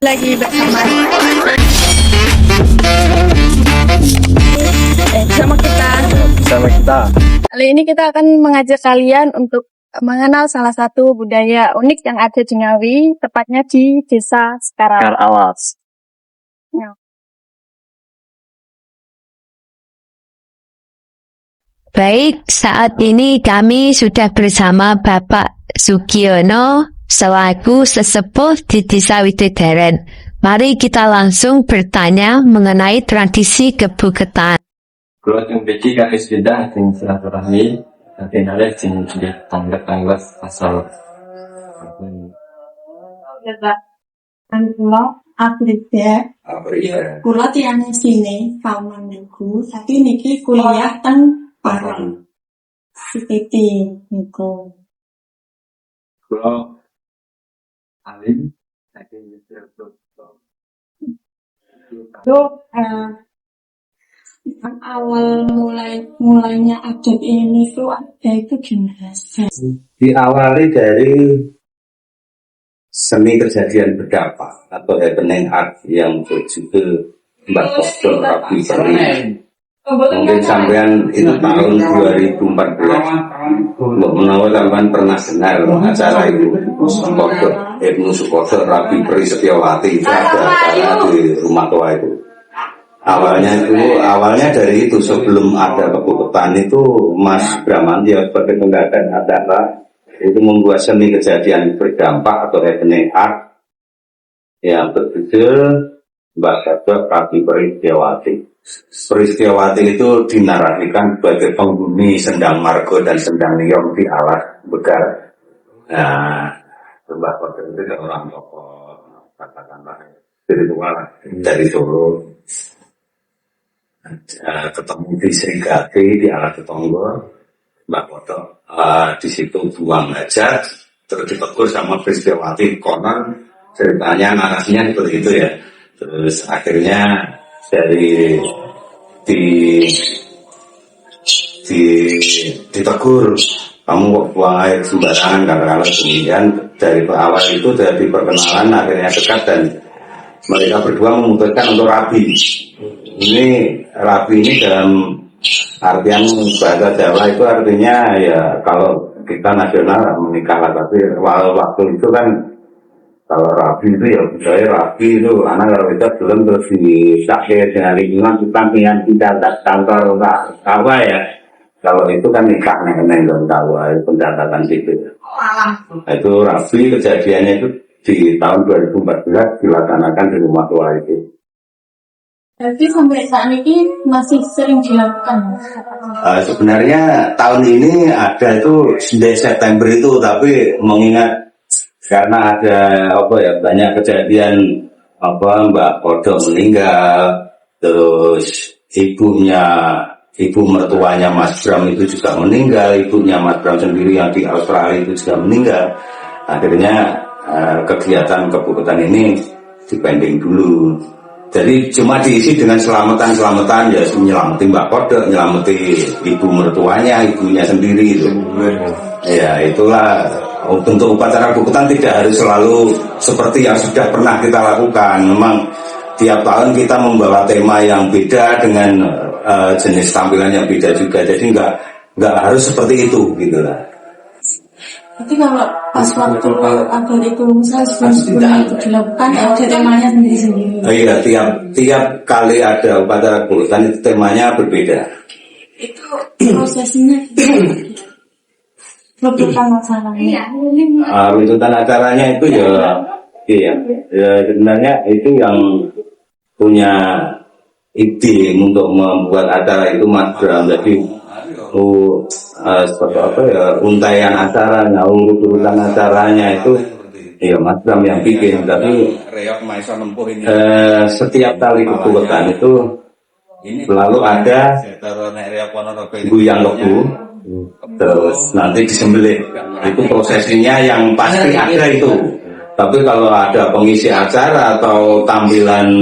Lagi bersama sama kita. Kali ini kita akan mengajak kalian untuk mengenal salah satu budaya unik yang ada di Ngawi, tepatnya di Desa Sekarang. Awas. Ya. Baik, saat ini kami sudah bersama Bapak Sugiono selaku sesepuh di Desa Widodaren. Mari kita langsung bertanya mengenai tradisi kebuketan. Kalau yang beki kami sudah dengan silaturahmi, nanti nalih sini tangga asal. Kan kula atlet Apa ya? kula tiyang sini kauman niku tapi niki kuliah teng Parang Siti niku. Kalau alim, saya bisa Itu yang awal mulainya adat ini tuh ada itu gimana? Diawali dari seni kejadian berdampak atau happening art yang berjudul Mbak Kodok Rabi Peri. Mungkin sampean itu tahun 2014. Mbak menawa sampean pernah dengar acara itu Kodok Ibnu Sukodo Rabi Peri Setiawati, itu ada acara di rumah tua itu. Awalnya dari itu, sebelum ada kebuketan itu Mas Bramantio sebagai penggagas acara itu membuat seni kejadian berdampak atau happening art yang berjudul Mbak Kodok Rabi Peri Setiawati. Peri Setiawati itu dinarasikan sebagai penghuni Sendang Margo dan Sendang Liong di alas Begal. Nah, Mbak Kodok itu orang tokoh katakanlah spiritual dari Solo. Ketemu di Srigati di alas Tetonggo, Mbak Kodok di situ buang hajat, terus ditegur sama Peri Setiawati. Konon ceritanya narasinya seperti itu ya. Terus akhirnya dari ditegur, kamu kok buang air sembarangan, karena kemudian dari awal itu dari perkenalan akhirnya dekat dan mereka berdua memutuskan untuk rabi. Ini rabi ini dalam artian bahasa Jawa itu artinya ya kalau kita nasional menikah lah, tapi waktu itu kan kalau rabi itu ya budaya rabi itu anak kalau kita belum terus disakai dengan lingkungan kita pengen tidak kantor kawa ya. Kalau itu kan nikah nenek dan kawa itu pencatatan situ. Nah, itu rabi kejadiannya itu di tahun 2014 dilaksanakan di rumah tua itu. Jadi sampai saat ini masih sering dilakukan. Sebenarnya tahun ini ada itu 9 September itu, tapi mengingat karena ada banyak kejadian Mbak Kodok meninggal, terus ibu mertuanya Mas Bram itu juga meninggal, ibunya Mas Bram sendiri yang di Australia itu juga meninggal. Akhirnya kegiatan kebuketan ini dipending dulu. Jadi cuma diisi dengan selamatan ya, nyelamati Mbak Kodok, nyelamati ibu mertuanya, ibunya sendiri itu. Ya itulah. Untuk upacara kebuketan tidak harus selalu seperti yang sudah pernah kita lakukan. Memang tiap tahun kita membawa tema yang beda dengan jenis tampilan yang beda juga. Jadi nggak harus seperti itu gitu lah. Tapi kalau pas waktu agar itu misalnya sebelum itu dilakukan ada temanya sendiri-sendiri. Iya, tiap kali ada upacara kebuketan itu temanya berbeda. Itu prosesnya rebutan acaranya. Rujukan acaranya itu ya sebenarnya itu yang punya ide untuk membuat acara itu Mas Bram. Jadi seperti untaian acaranya, urutan acaranya itu ya Mas Bram yang bikin. Tapi setiap kali kebuketan itu selalu ada guyang lebu, terus nanti disembelih. Itu prosesinya yang pasti ada itu. Tapi kalau ada pengisi acara atau tampilan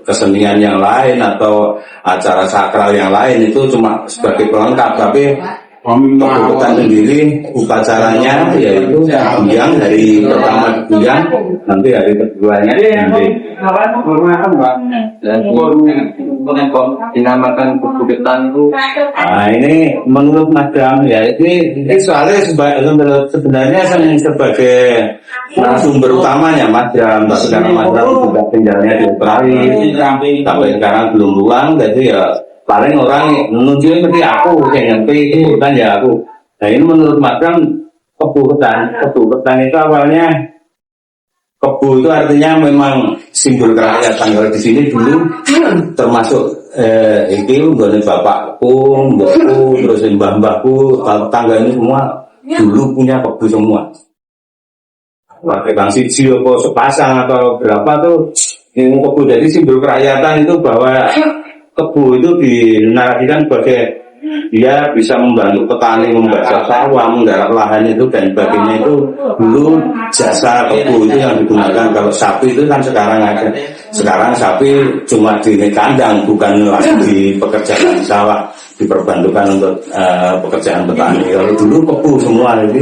kesenian yang lain atau acara sakral yang lain itu cuma sebagai pelengkap. Tapi Kebutuhan sendiri upacaranya yaitu buyang hari pertama buyang, nanti hari keduanya nanti. Dan dinamakan kebutuhan itu Nah ini menurut Madam ya ini soalnya sebenarnya sebagai sumber utamanya Madam, tapi karena Madam juga tinggalnya di Australia sampai sekarang belum pulang, jadi ya paling orang menuju seperti aku yang ngerti kebutuhan ya aku. Nah ini menurut Madam kebutuhan itu awalnya kebu itu artinya memang simbol kerakyatan. Kalau di sini dulu termasuk itu dari bapakku, mbokku, terus mbah-mbahku, tetangga ini semua dulu punya kebu semua. Pakai bang siji apa sepasang atau berapa tuh ini kebu. Jadi simbol kerakyatan itu bahwa kebu itu dinarasikan sebagai dia bisa membantu petani membajak sawah, menggarap lahan itu dan sebagainya. Itu dulu jasa kebu itu yang digunakan. Kalau sapi itu kan sekarang ada. Sekarang sapi cuma di kandang, bukan lagi di pekerjaan sawah, diperbantukan untuk pekerjaan petani. Kalau dulu kebu semua itu.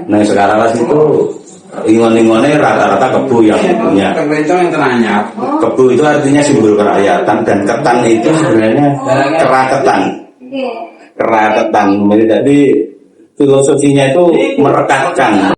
Nah sekarang itu ingon-ingonnya rata-rata kebu yang punya. Kebu itu artinya simbol kerakyatan dan ketan itu sebenarnya keraketan. Jadi filosofinya itu merekatkan.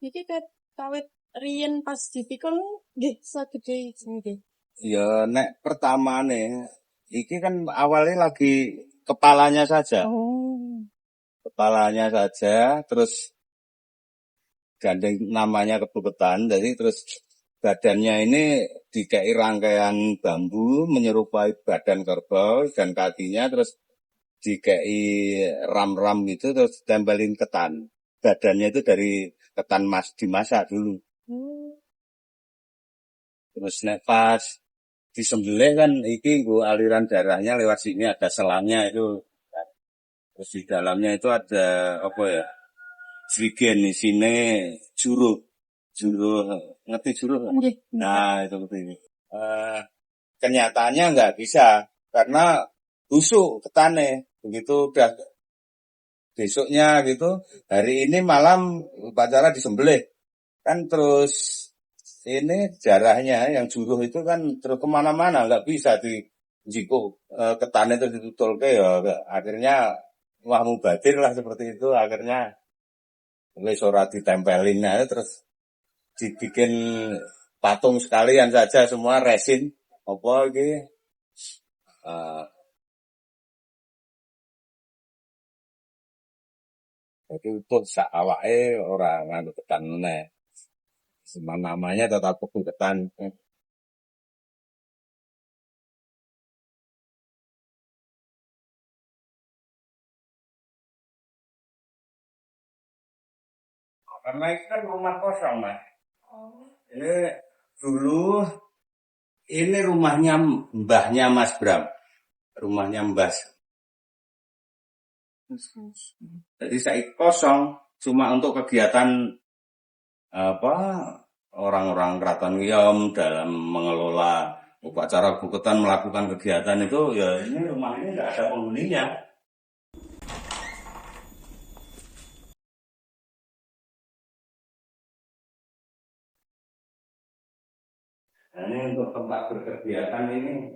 Iki kawit riyen pas dipikul nggih segede nggih. Ya nek pertama nih, iki kan awalnya lagi kepalanya saja. Oh. Kepalanya saja, terus gandeng namanya kebu ketan, jadi terus badannya ini dikei rangkaian bambu menyerupai badan kerbau dan kakinya terus dikei ram-ram gitu terus tempelin ketan. Badannya itu dari ketan dimasak dulu. Terus nek pas disembelih kan iki nggo aliran darahnya lewat sini ada selangnya itu. Terus di dalamnya itu ada apa ya? Jrigen di sini juruh. Ngerti juruh? Nggih. Nah, itu begini. Kenyataannya nggak bisa karena busuk ketane. Begitu udah besoknya gitu, hari ini malam upacara disembelih. Kan terus ini darahnya yang juruh itu kan terus kemana-mana, nggak bisa di jiko ketannya itu ditutulke ya akhirnya wah mubadir lah seperti itu. Akhirnya wis ora ditempelin aja terus dibikin patung sekalian saja semua resin apa iki jadi utuh sak awake ora nganu ketan meneh. Semua namanya tetap kebu ketan. Karena ini kan rumah kosong, Mas. Ini dulu ini rumahnya mbahnya Mas Bram. Rumahnya Mbah. Jadi saya kosong cuma untuk kegiatan apa orang-orang Keraton Ngiyom dalam mengelola upacara buketan melakukan kegiatan itu ya ini rumah ini nggak ada penghuninya. Nah, ini untuk tempat berkegiatan ini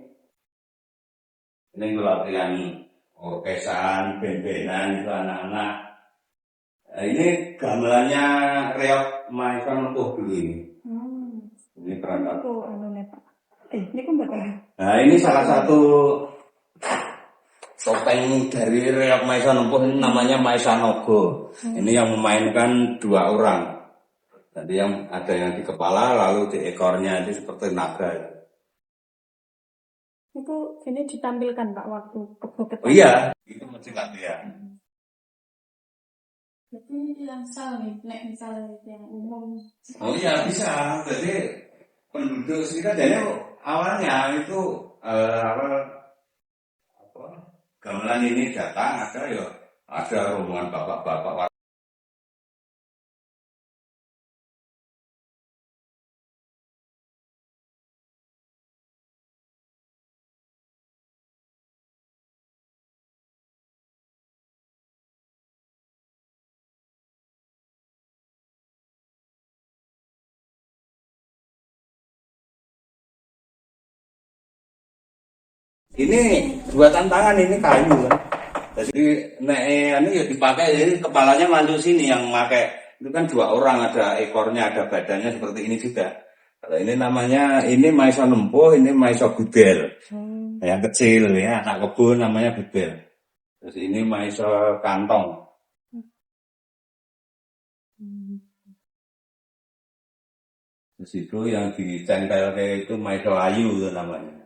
latihan orkesan, band-bandan itu anak-anak. Nah, ini gamelannya reok maifan untuk dulu ini. Ini perangkat. Ini kan betul. Nah ini salah satu topeng dari reok Maisa Nempuh ini namanya Maisa Nogo. Ini yang memainkan 2 orang. Jadi yang ada yang di kepala, lalu di ekornya itu seperti naga. Itu ini ditampilkan Pak waktu kebo-kebo. Oh iya, itu mesti latihan. Jadi yang nek misalnya yang umum. Oh iya bisa. Jadi penduduk sekitar jadi awalnya itu gamelan ini datang ada rombongan bapak-bapak. Ini buatan tangan, ini kayu kan. Jadi ini ya dipakai, jadi kepalanya maju sini yang pakai. Itu kan 2 orang, ada ekornya, ada badannya seperti ini juga. Kalau ini namanya, ini Maisa Nempuh, ini Maisa Gudel. Yang kecil ya, anak kebun namanya Gudel. Terus ini Maisa Kantong. Terus itu yang dicengkel kayak itu Maisa Layu itu namanya.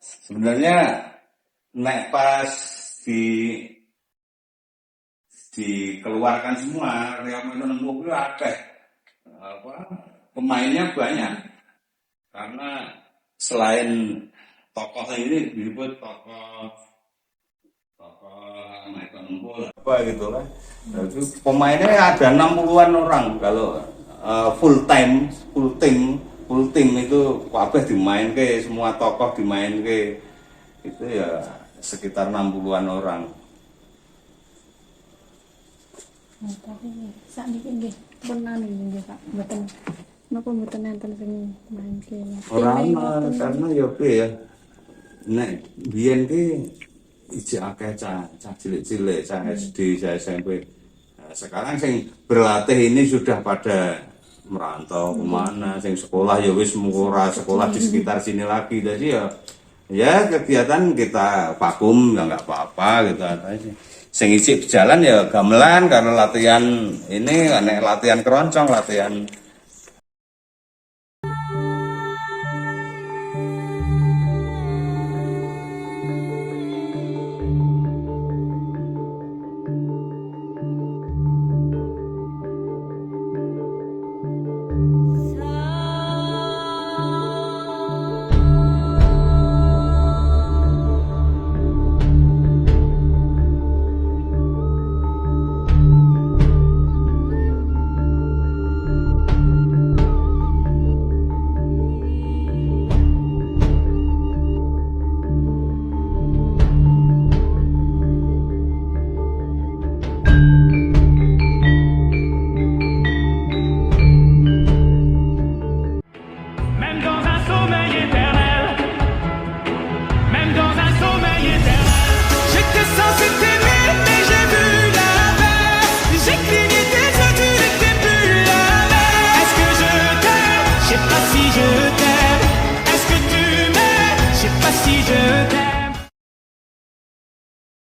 Sebenarnya nek pas dikeluarkan semua reok Maisa Nempuh itu ada pemainnya banyak karena selain tokoh ini disebut tokoh Maisa Nempuh apa gitu kan. Jadi pemainnya ada 60-an orang kalau full team itu kabeh dimainke, semua tokoh dimainke. Itu ya sekitar 60-an orang. Tapi sakniki nggih pernah nggih Pak, mboten napa mboten enten sing main-ke. Ora karena ya ya. Nek biyen ki ijek akeh cah cilik-cilik, cah SD, cah SMP. Nah, sekarang sing berlatih ini sudah pada merantau kemana, sing sekolah ya wis ora sekolah di sekitar sini lagi. Jadi ya kegiatan kita vakum ya nggak apa-apa gitu aja. Sing isi berjalan ya gamelan karena latihan ini, latihan keroncong, latihan